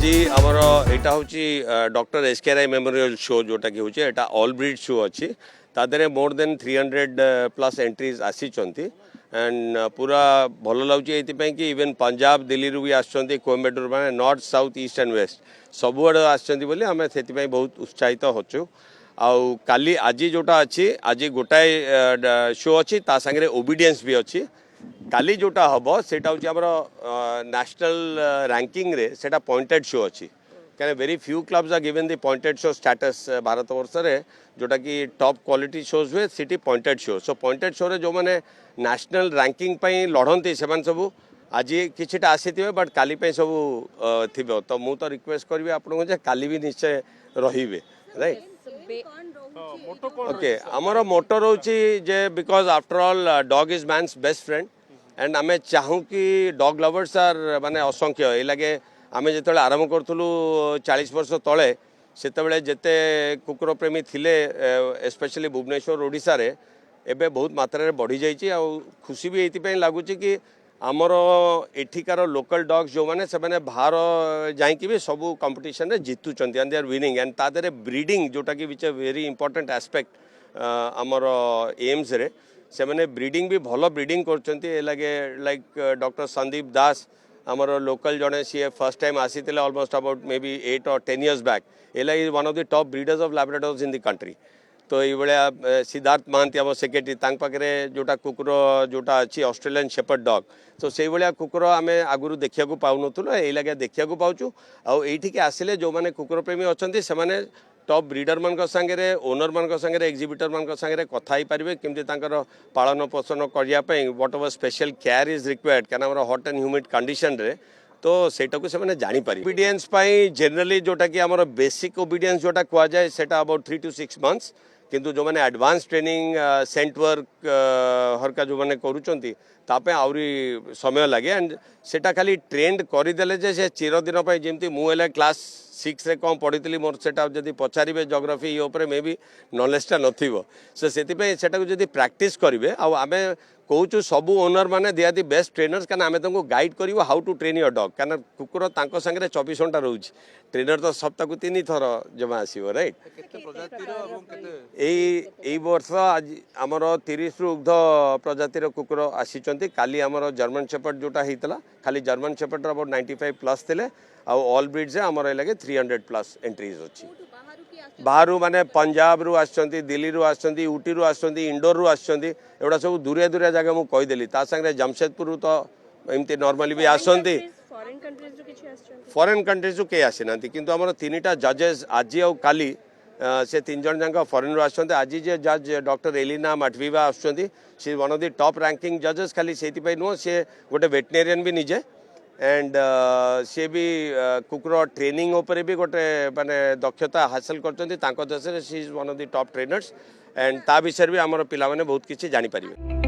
आज आमर यहाँ हूँ doctor SK Rai memorial show जोटा कि हूँ एटा ऑल ब्रीड शो अच्छी तादे मोर देन 300 प्लस एंट्रीज आसीचंती एंड पूरा भल लगे कि इवन पंजाब दिल्ली रू भी आसुँच कोयम्बटूर माने north south east and west सबुआड़े आसुँच आम से बहुत उत्साहित होचु आउ काली आज जोटा अच्छी आज गोटाए शो अच्छी ता सांगे ओबीडियंस भी अच्छी काली जोटा हम सेटा हूँ आमर नेशनल रैंकिंग रे सेटा पॉइंटेड शो अच्छी क्या very few clubs are given the pointed show status Bharat Varsh में जोटा कि टॉप क्वालिटी शोज हुए सीटी pointed show so pointed show रे जो मैंने नेशनल रैंकिंग लड़ती से सब आज किछिटा आसी बट काली सब थी तो मुझे तो रिक्वेस्ट करी आपको काली भी निश्चय रही राइट ओके आमर मोटो रोचे जे because after all dog is man's best friend and आमे चाहूँ कि डॉग लवर्स आर माने असंख्य ये लगे आम जो आरंभ करूँ 40 वर्ष तले से जिते कुकुर प्रेमी थिले स्पेशली भुवनेश्वर ओडिशा रे एबे बहुत मात्रा रे बढ़ी जाइए आ खुशी भी ये लगुच कि आमर एठिकार लोकल डॉग्स जो मैंने से बाहर जाकि भी सब कंपटीशन रे जितुचंती and they are winning and तादरे ब्रीडिंग जोटा कि which a very important aspect आमर एम्स रे से मैंने ब्रीडिंग भी भल ब्रीडिंग करचंती लगे लाइक डॉक्टर संदीप दास आमर लोकल जड़े सी फर्स्ट टाइम आसी almost about may be 8 or 10 years back एला is one of the top breeders of Labradors in the country तो ये भाया सिद्धार्थ महांती आम सेक्रेटरी पाखे जोटा कुकुर जोटा अच्छी ऑस्ट्रेलियन शेपर्ड डॉग तो से भाया कुकुर आम आगुरी देखा पाऊन ये लगे देखा पाचु आईठी आसिले जो मैंने कुकुर प्रेमी अच्छा से टॉप ब्रीडर मान सांगे ओनर मान सांगे एग्जिबिटर मान सांगे कथा ही पारे केमती पालन पोषण करने what ever special care is required क्या हॉट एंड ह्यूमिड कंडीशन रे तो सेटा को से जानीपर ओबीडियंस जनरली जोटा कि आमर बेसिक ओबीडियंस जोटा कह जाए सेटा अबाउट 3 to 6 months किंतु जो मैंने एडवांस ट्रेनिंग सेंट वर्क हरका जो मैंने करूँगी आहरी समय लगे एंड सेटा खाली ट्रेंड करदेले जे से चिरदिन जमी मुझे क्लास 6 रे कौन पढ़ी मोर सेटा जदि पचारे जोग्राफी ये मे भी नॉलेजटा नथिबो सो सेतिपई सेटा को जदि प्रैक्टिस करेंगे आम कहूँ सबू ओनर मैंने they are the best trainers क्या आम तुमको गाइड कर how to train your dog क्या कुकुर सांगे 24 घंटा रोच ट्रेनर तो सप्ताह को 3 थर जमा आसो राइट यही वर्ष आज आमर 30 रु ऊर्ध प्रजातिर कुकुर आसी काली आमर जर्मन शेपर्ड जोटा होता खाली जर्मन शेपर्ड अबाउट 95 प्लस थे ऑल ब्रीड्स आमर लगे 300 प्लस एंट्रीज अच्छी बाहर माने पंजाब रु आसुँच दिल्ली रु आसुँच ऊटी रु आसुँच इंडोर रु आसुँच एगुड़ा सब दूरिया दूरिया जगह मुझे कहीदेली सांगे जमशेदपुर तो एमती नॉर्मली भी आसती फॉरेन कंट्रीज रू कई आसी ना किंतु आमर 3टा जजेस आज आउ काली से 3 जन जाक फॉरेन रू आसुँच आज जे जज डॉक्टर एलिना माटवीवा आसुँच सी one of the top ranking जजेस खाली से नुह सी गोटे वेटनेरियन भी निजे एंड सी भी कुकुर ट्रेनिंग उपरे भी गोटे माने दक्षता हासिल कर देश सी is one of the top trainers and ता विषय भी आमर पिला माने बहुत किसी जानी परिबे।